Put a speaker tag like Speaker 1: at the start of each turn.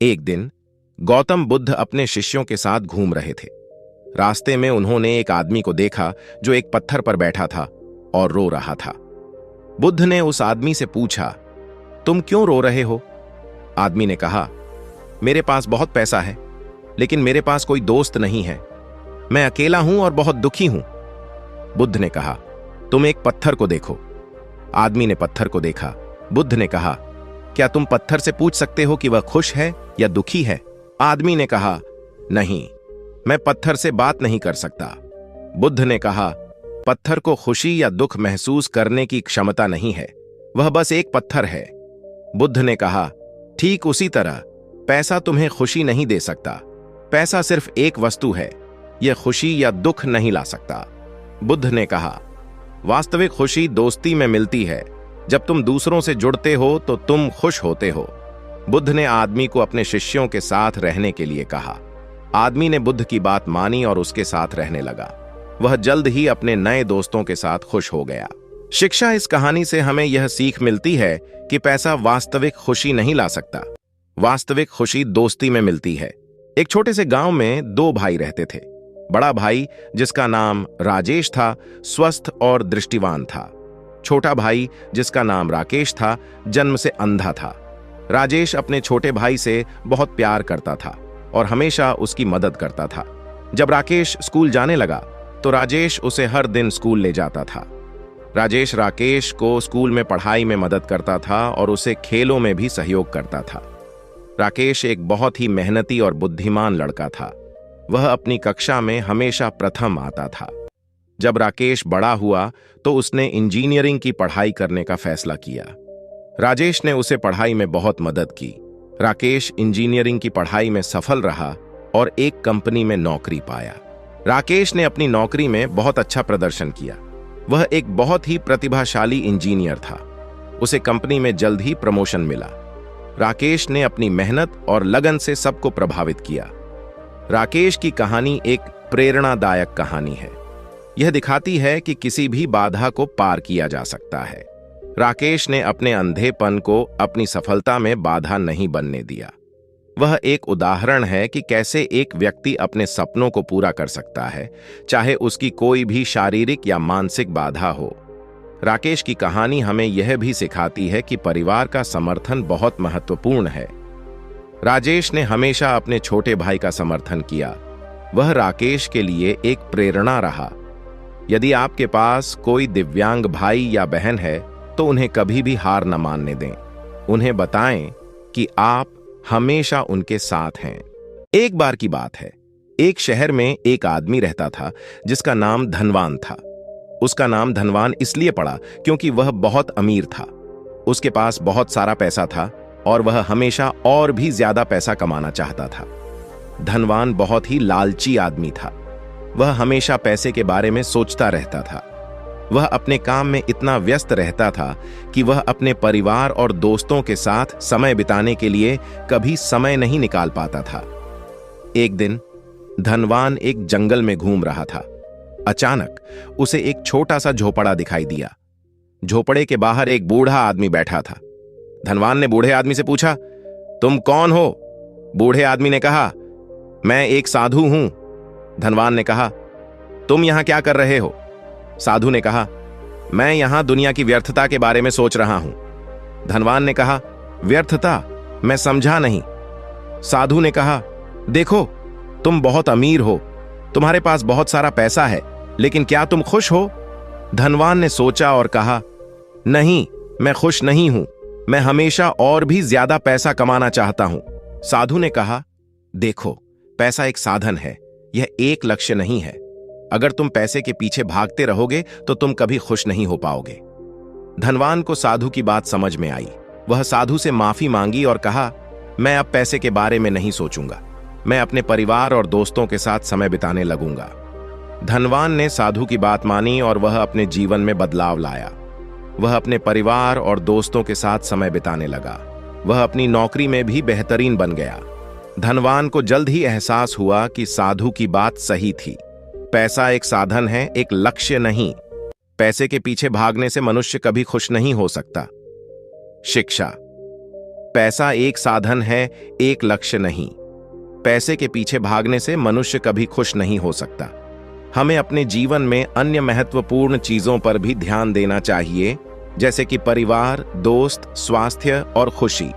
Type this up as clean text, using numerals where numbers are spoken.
Speaker 1: एक दिन गौतम बुद्ध अपने शिष्यों के साथ घूम रहे थे। रास्ते में उन्होंने एक आदमी को देखा जो एक पत्थर पर बैठा था और रो रहा था। बुद्ध ने उस आदमी से पूछा, तुम क्यों रो रहे हो? आदमी ने कहा, मेरे पास बहुत पैसा है, लेकिन मेरे पास कोई दोस्त नहीं है। मैं अकेला हूं और बहुत दुखी हूं। बुद्ध ने कहा, तुम एक पत्थर को देखो। आदमी ने पत्थर को देखा। बुद्ध ने कहा, क्या तुम पत्थर से पूछ सकते हो कि वह खुश है या दुखी है? आदमी ने कहा, नहीं, मैं पत्थर से बात नहीं कर सकता। बुद्ध ने कहा, पत्थर को खुशी या दुख महसूस करने की क्षमता नहीं है, वह बस एक पत्थर है। बुद्ध ने कहा, ठीक उसी तरह पैसा तुम्हें खुशी नहीं दे सकता। पैसा सिर्फ एक वस्तु है, यह खुशी या दुख नहीं ला सकता। बुद्ध ने कहा, वास्तविक खुशी दोस्ती में मिलती है। जब तुम दूसरों से जुड़ते हो तो तुम खुश होते हो। बुद्ध ने आदमी को अपने शिष्यों के साथ रहने के लिए कहा। आदमी ने बुद्ध की बात मानी और उसके साथ रहने लगा। वह जल्द ही अपने नए दोस्तों के साथ खुश हो गया। शिक्षा इस कहानी से हमें यह सीख मिलती है कि पैसा वास्तविक खुशी नहीं ला सकता। वास्तविक खुशी दोस्ती में मिलती है। एक छोटे से गांव में दो भाई रहते थे। बड़ा भाई, जिसका नाम राजेश था, स्वस्थ और दृष्टिवान था। छोटा भाई, जिसका नाम राकेश था, जन्म से अंधा था। राजेश अपने छोटे भाई से बहुत प्यार करता था और हमेशा उसकी मदद करता था। जब राकेश स्कूल जाने लगा तो राजेश उसे हर दिन स्कूल ले जाता था। राजेश राकेश को स्कूल में पढ़ाई में मदद करता था और उसे खेलों में भी सहयोग करता था। राकेश एक बहुत ही मेहनती और बुद्धिमान लड़का था। वह अपनी कक्षा में हमेशा प्रथम आता था। जब राकेश बड़ा हुआ तो उसने इंजीनियरिंग की पढ़ाई करने का फैसला किया। राजेश ने उसे पढ़ाई में बहुत मदद की। राकेश इंजीनियरिंग की पढ़ाई में सफल रहा और एक कंपनी में नौकरी पाया। राकेश ने अपनी नौकरी में बहुत अच्छा प्रदर्शन किया। वह एक बहुत ही प्रतिभाशाली इंजीनियर था। उसे कंपनी में जल्द ही प्रमोशन मिला। राकेश ने अपनी मेहनत और लगन से सबको प्रभावित किया। राकेश की कहानी एक प्रेरणादायक कहानी है। यह दिखाती है कि किसी भी बाधा को पार किया जा सकता है। राकेश ने अपने अंधेपन को अपनी सफलता में बाधा नहीं बनने दिया। वह एक उदाहरण है कि कैसे एक व्यक्ति अपने सपनों को पूरा कर सकता है, चाहे उसकी कोई भी शारीरिक या मानसिक बाधा हो। राकेश की कहानी हमें यह भी सिखाती है कि परिवार का समर्थन बहुत महत्वपूर्ण है। राजेश ने हमेशा अपने छोटे भाई का समर्थन किया। वह राकेश के लिए एक प्रेरणा रहा। यदि आपके पास कोई दिव्यांग भाई या बहन है तो उन्हें कभी भी हार न मानने दें। उन्हें बताएं कि आप हमेशा उनके साथ हैं। एक बार की बात है, एक शहर में एक आदमी रहता था जिसका नाम धनवान था। उसका नाम धनवान इसलिए पड़ा क्योंकि वह बहुत अमीर था। उसके पास बहुत सारा पैसा था और वह हमेशा और भी ज्यादा पैसा कमाना चाहता था। धनवान बहुत ही लालची आदमी था। वह हमेशा पैसे के बारे में सोचता रहता था। वह अपने काम में इतना व्यस्त रहता था कि वह अपने परिवार और दोस्तों के साथ समय बिताने के लिए कभी समय नहीं निकाल पाता था। एक दिन धनवान एक जंगल में घूम रहा था। अचानक उसे एक छोटा सा झोपड़ा दिखाई दिया। झोपड़े के बाहर एक बूढ़ा आदमी बैठा था। धनवान ने बूढ़े आदमी से पूछा, तुम कौन हो? बूढ़े आदमी ने कहा, मैं एक साधु हूं। धनवान ने कहा, तुम यहां क्या कर रहे हो? साधु ने कहा, मैं यहां दुनिया की व्यर्थता के बारे में सोच रहा हूं। धनवान ने कहा, व्यर्थता? मैं समझा नहीं। साधु ने कहा, देखो, तुम बहुत अमीर हो, तुम्हारे पास बहुत सारा पैसा है, लेकिन क्या तुम खुश हो? धनवान ने सोचा और कहा, नहीं, मैं खुश नहीं हूं। मैं हमेशा और भी ज्यादा पैसा कमाना चाहता हूं। साधु ने कहा, देखो, पैसा एक साधन है, यह एक लक्ष्य नहीं है। अगर तुम पैसे के पीछे भागते रहोगे तो तुम कभी खुश नहीं हो पाओगे। धनवान को साधु की बात समझ में आई। वह साधु से माफी मांगी और कहा, मैं अब पैसे के बारे में नहीं सोचूंगा। मैं अपने परिवार और दोस्तों के साथ समय बिताने लगूंगा। धनवान ने साधु की बात मानी और वह अपने जीवन में बदलाव लाया। वह अपने परिवार और दोस्तों के साथ समय बिताने लगा। वह अपनी नौकरी में भी बेहतरीन बन गया। धनवान को जल्द ही एहसास हुआ कि साधु की बात सही थी। पैसा एक साधन है, एक लक्ष्य नहीं। पैसे के पीछे भागने से मनुष्य कभी खुश नहीं हो सकता। शिक्षा। पैसा एक साधन है, एक लक्ष्य नहीं। पैसे के पीछे भागने से मनुष्य कभी खुश नहीं हो सकता। हमें अपने जीवन में अन्य महत्वपूर्ण चीजों पर भी ध्यान देना चाहिए, जैसे कि परिवार, दोस्त, स्वास्थ्य और खुशी।